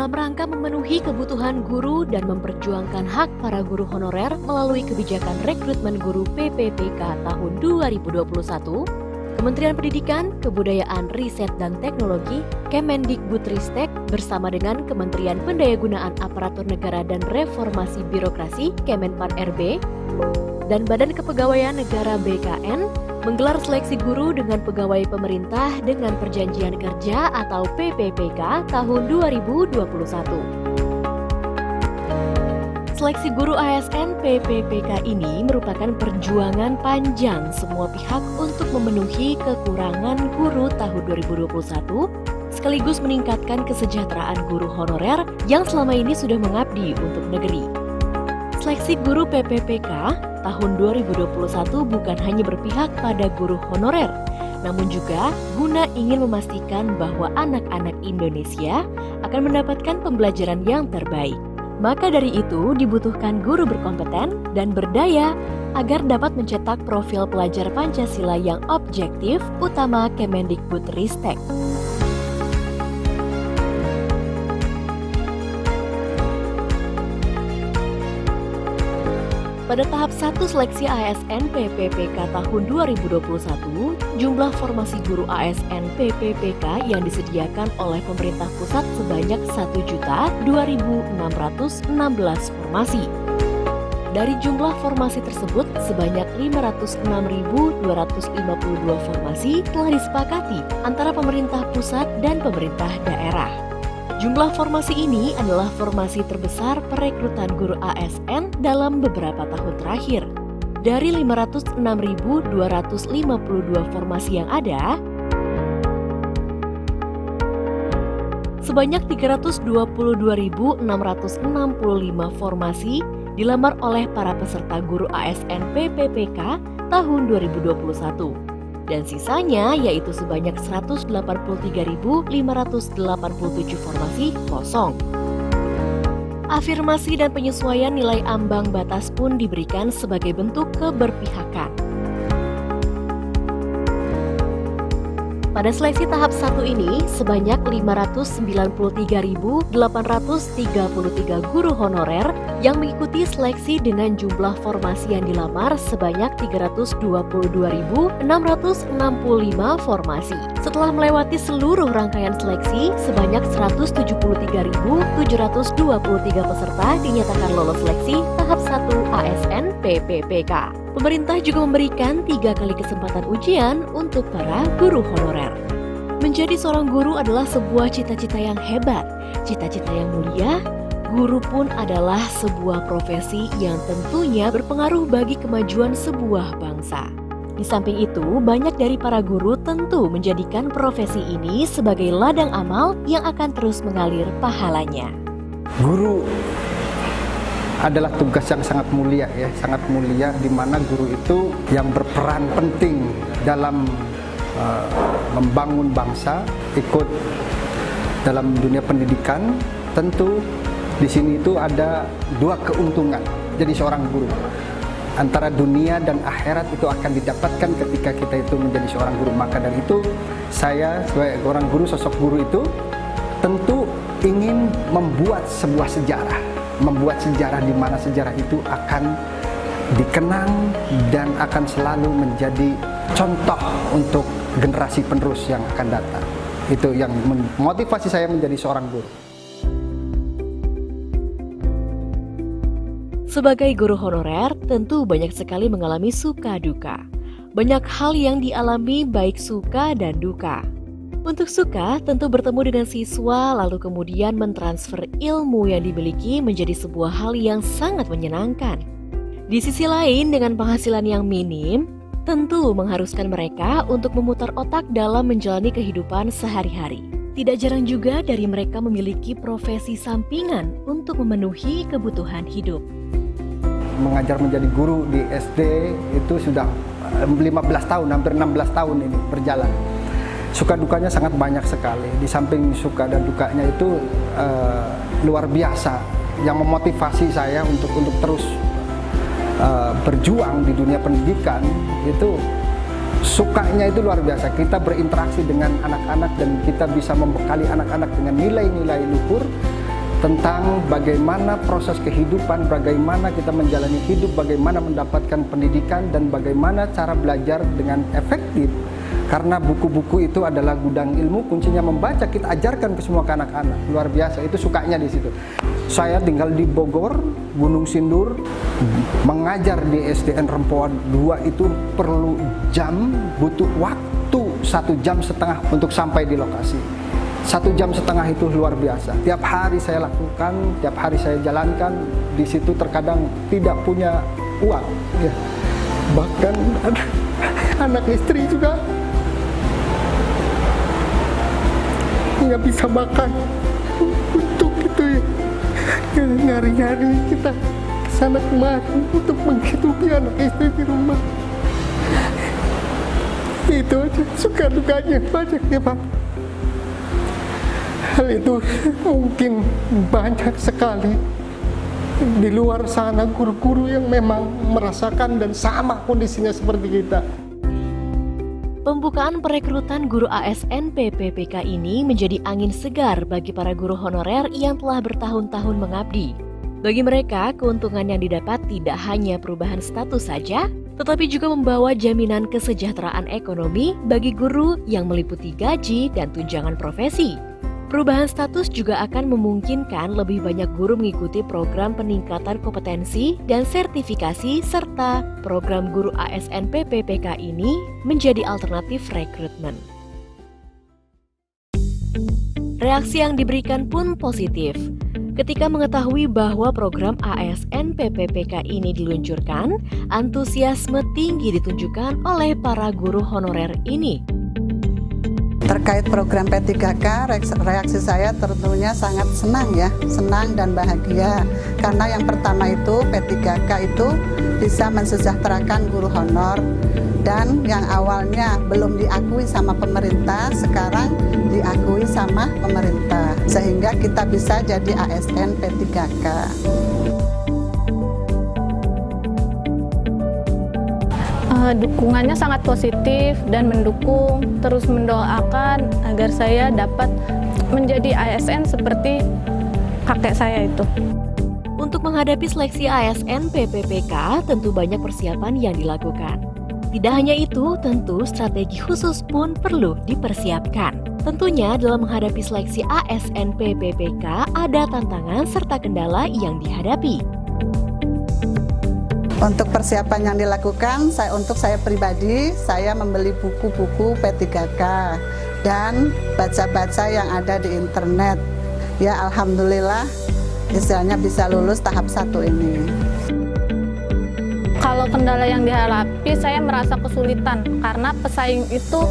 dalam rangka memenuhi kebutuhan guru dan memperjuangkan hak para guru honorer melalui kebijakan rekrutmen guru PPPK tahun 2021, Kementerian Pendidikan, Kebudayaan, Riset, dan Teknologi Kemendikbudristek bersama dengan Kementerian Pendayagunaan Aparatur Negara dan Reformasi Birokrasi Kemenpan-RB dan Badan Kepegawaian Negara BKN menggelar seleksi guru dengan pegawai pemerintah dengan perjanjian kerja atau PPPK tahun 2021. Seleksi guru ASN PPPK ini merupakan perjuangan panjang semua pihak untuk memenuhi kekurangan guru tahun 2021, sekaligus meningkatkan kesejahteraan guru honorer yang selama ini sudah mengabdi untuk negeri. Seleksi guru PPPK tahun 2021 bukan hanya berpihak pada guru honorer, namun juga guna ingin memastikan bahwa anak-anak Indonesia akan mendapatkan pembelajaran yang terbaik. Maka dari itu dibutuhkan guru berkompeten dan berdaya agar dapat mencetak profil pelajar Pancasila yang objektif, utama Kemendikbudristek. Pada tahap 1 seleksi ASN PPPK tahun 2021, jumlah formasi guru ASN PPPK yang disediakan oleh pemerintah pusat sebanyak 1.2.616 formasi. Dari jumlah formasi tersebut, sebanyak 506.252 formasi telah disepakati antara pemerintah pusat dan pemerintah daerah. Jumlah formasi ini adalah formasi terbesar perekrutan guru ASN dalam beberapa tahun terakhir. Dari 506.252 formasi yang ada, sebanyak 322.665 formasi dilamar oleh para peserta guru ASN PPPK tahun 2021. Dan sisanya yaitu sebanyak 183.587 formasi kosong. Afirmasi dan penyesuaian nilai ambang batas pun diberikan sebagai bentuk keberpihakan. Pada seleksi tahap 1 ini, sebanyak 593.833 guru honorer yang mengikuti seleksi dengan jumlah formasi yang dilamar sebanyak 322.665 formasi. Setelah melewati seluruh rangkaian seleksi, sebanyak 173.723 peserta dinyatakan lolos seleksi tahap 1 ASN PPPK. Pemerintah juga memberikan 3 kali kesempatan ujian untuk para guru honorer. Menjadi seorang guru adalah sebuah cita-cita yang hebat, cita-cita yang mulia. Guru pun adalah sebuah profesi yang tentunya berpengaruh bagi kemajuan sebuah bangsa. Di samping itu, banyak dari para guru tentu menjadikan profesi ini sebagai ladang amal yang akan terus mengalir pahalanya. Guru adalah tugas yang sangat mulia sangat mulia, di mana guru itu yang berperan penting dalam membangun bangsa, ikut dalam dunia pendidikan. Tentu di sini itu ada 2 keuntungan jadi seorang guru. Antara dunia dan akhirat itu akan didapatkan ketika kita itu menjadi seorang guru. Maka dari itu saya sebagai orang guru, sosok guru itu tentu ingin membuat sebuah sejarah, membuat sejarah di mana sejarah itu akan dikenang dan akan selalu menjadi contoh untuk generasi penerus yang akan datang. Itu yang memotivasi saya menjadi seorang guru. Sebagai guru honorer, tentu banyak sekali mengalami suka duka. Banyak hal yang dialami baik suka dan duka. Untuk suka, tentu bertemu dengan siswa lalu kemudian mentransfer ilmu yang dimiliki menjadi sebuah hal yang sangat menyenangkan. Di sisi lain, dengan penghasilan yang minim, tentu mengharuskan mereka untuk memutar otak dalam menjalani kehidupan sehari-hari. Tidak jarang juga dari mereka memiliki profesi sampingan untuk memenuhi kebutuhan hidup. Mengajar menjadi guru di SD itu sudah 15 tahun, hampir 16 tahun ini berjalan. Suka dukanya sangat banyak sekali. Di samping suka dan dukanya itu luar biasa, yang memotivasi saya untuk terus berjuang di dunia pendidikan. Itu sukanya itu luar biasa. Kita berinteraksi dengan anak-anak dan kita bisa membekali anak-anak dengan nilai-nilai luhur tentang bagaimana proses kehidupan, bagaimana kita menjalani hidup, bagaimana mendapatkan pendidikan, dan bagaimana cara belajar dengan efektif. Karena buku-buku itu adalah gudang ilmu, kuncinya membaca, kita ajarkan ke semua anak-anak. Luar biasa, itu sukanya di situ. Saya tinggal di Bogor, Gunung Sindur, mengajar di SDN Rempoan 2 itu perlu jam, butuh waktu 1,5 jam untuk sampai di lokasi. 1,5 jam itu luar biasa. Tiap hari saya lakukan, tiap hari saya jalankan. Di situ terkadang tidak punya uang, ya. Bahkan anak istri juga nggak bisa makan untuk itu, ya. Nyari-nyari kita kesana kemari untuk menghidupi anak istri di rumah. Itu aja suka dukanya banyak, ya Pak. Hal itu mungkin banyak sekali di luar sana guru-guru yang memang merasakan dan sama kondisinya seperti kita. Pembukaan perekrutan guru ASN PPPK ini menjadi angin segar bagi para guru honorer yang telah bertahun-tahun mengabdi. Bagi mereka, keuntungan yang didapat tidak hanya perubahan status saja, tetapi juga membawa jaminan kesejahteraan ekonomi bagi guru yang meliputi gaji dan tunjangan profesi. Perubahan status juga akan memungkinkan lebih banyak guru mengikuti program peningkatan kompetensi dan sertifikasi serta program guru ASN PPPK ini menjadi alternatif rekrutmen. Reaksi yang diberikan pun positif. Ketika mengetahui bahwa program ASN PPPK ini diluncurkan, antusiasme tinggi ditunjukkan oleh para guru honorer ini. Terkait program P3K, reaksi saya tentunya sangat senang, ya, senang dan bahagia. Karena yang pertama itu P3K itu bisa mensejahterakan guru honor, dan yang awalnya belum diakui sama pemerintah, sekarang diakui sama pemerintah. Sehingga kita bisa jadi ASN P3K. Dukungannya sangat positif dan mendukung, terus mendoakan agar saya dapat menjadi ASN seperti kakek saya itu. Untuk menghadapi seleksi ASN PPPK, tentu banyak persiapan yang dilakukan. Tidak hanya itu, tentu strategi khusus pun perlu dipersiapkan. Tentunya dalam menghadapi seleksi ASN PPPK ada tantangan serta kendala yang dihadapi. Untuk persiapan yang dilakukan, untuk saya pribadi, saya membeli buku-buku P3K dan baca-baca yang ada di internet. Ya, alhamdulillah, istilahnya bisa lulus tahap 1 ini. Kalau kendala yang dihadapi, saya merasa kesulitan karena pesaing itu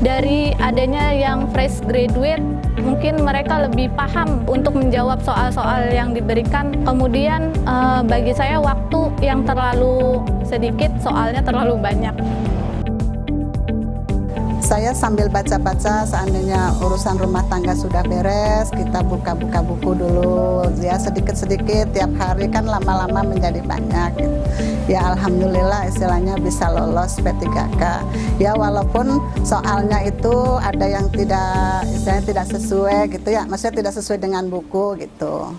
dari adanya yang fresh graduate, mungkin mereka lebih paham untuk menjawab soal-soal yang diberikan. Kemudian bagi saya waktu yang terlalu sedikit, soalnya terlalu banyak. Saya sambil baca-baca, seandainya urusan rumah tangga sudah beres, kita buka-buka buku dulu. Ya, sedikit-sedikit, tiap hari kan lama-lama menjadi banyak. Ya, alhamdulillah istilahnya bisa lolos P3K. Ya, walaupun soalnya itu ada yang istilahnya tidak sesuai gitu ya, maksudnya tidak sesuai dengan buku gitu.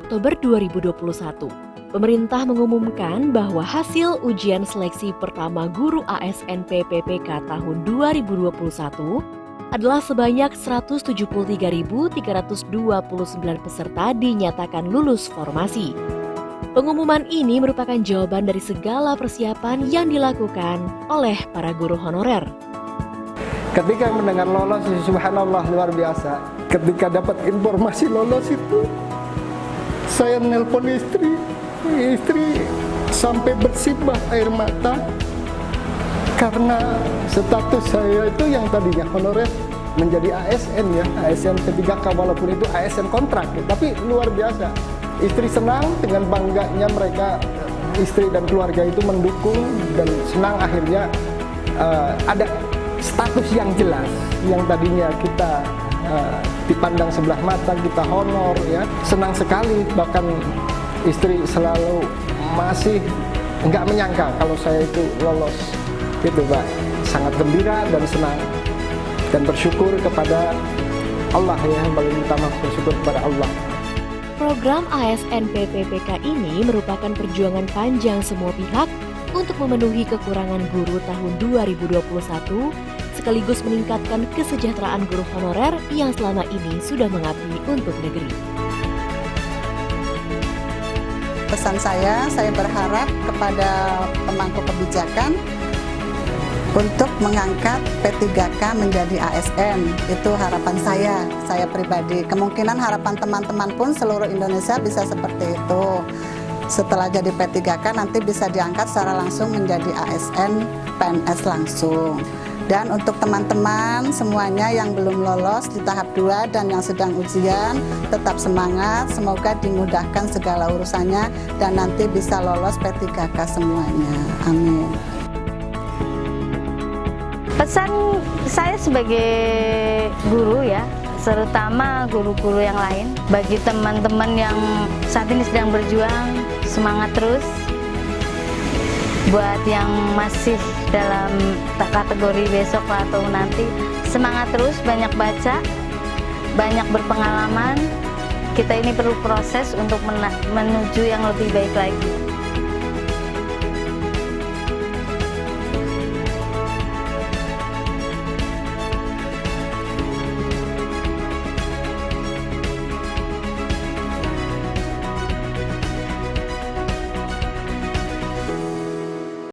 Oktober 2021, pemerintah mengumumkan bahwa hasil ujian seleksi pertama guru ASN PPPK tahun 2021 adalah sebanyak 173.329 peserta dinyatakan lulus formasi. Pengumuman ini merupakan jawaban dari segala persiapan yang dilakukan oleh para guru honorer. Ketika mendengar lolos, subhanallah, luar biasa. Ketika dapat informasi lolos itu, saya nelpon istri sampai bersimbah air mata karena status saya itu yang tadinya honorer menjadi ASN, ya, ASN P3K, walaupun itu ASN kontrak, ya, tapi luar biasa. Istri senang, dengan bangganya mereka, istri dan keluarga itu mendukung dan senang akhirnya ada status yang jelas yang tadinya kita dipandang sebelah mata, kita honor, ya, senang sekali. Bahkan istri selalu masih nggak menyangka kalau saya itu lolos, gitu Pak. Sangat gembira dan senang dan bersyukur kepada Allah yang paling utama, bersyukur kepada Allah. Program ASN PPPK ini merupakan perjuangan panjang semua pihak untuk memenuhi kekurangan guru tahun 2021, sekaligus meningkatkan kesejahteraan guru honorer yang selama ini sudah mengabdi untuk negeri. Pesan saya berharap kepada pemangku kebijakan untuk mengangkat P3K menjadi ASN. Itu harapan saya pribadi. Kemungkinan harapan teman-teman pun seluruh Indonesia bisa seperti itu. Setelah jadi P3K nanti bisa diangkat secara langsung menjadi ASN PNS langsung. Dan untuk teman-teman semuanya yang belum lolos di tahap 2 dan yang sedang ujian, tetap semangat, semoga dimudahkan segala urusannya dan nanti bisa lolos P3K semuanya. Amin. Pesan saya sebagai guru ya, terutama guru-guru yang lain, bagi teman-teman yang saat ini sedang berjuang, semangat terus. Buat yang masih dalam kategori besok atau nanti, semangat terus, banyak baca, banyak berpengalaman. Kita ini perlu proses untuk menuju yang lebih baik lagi.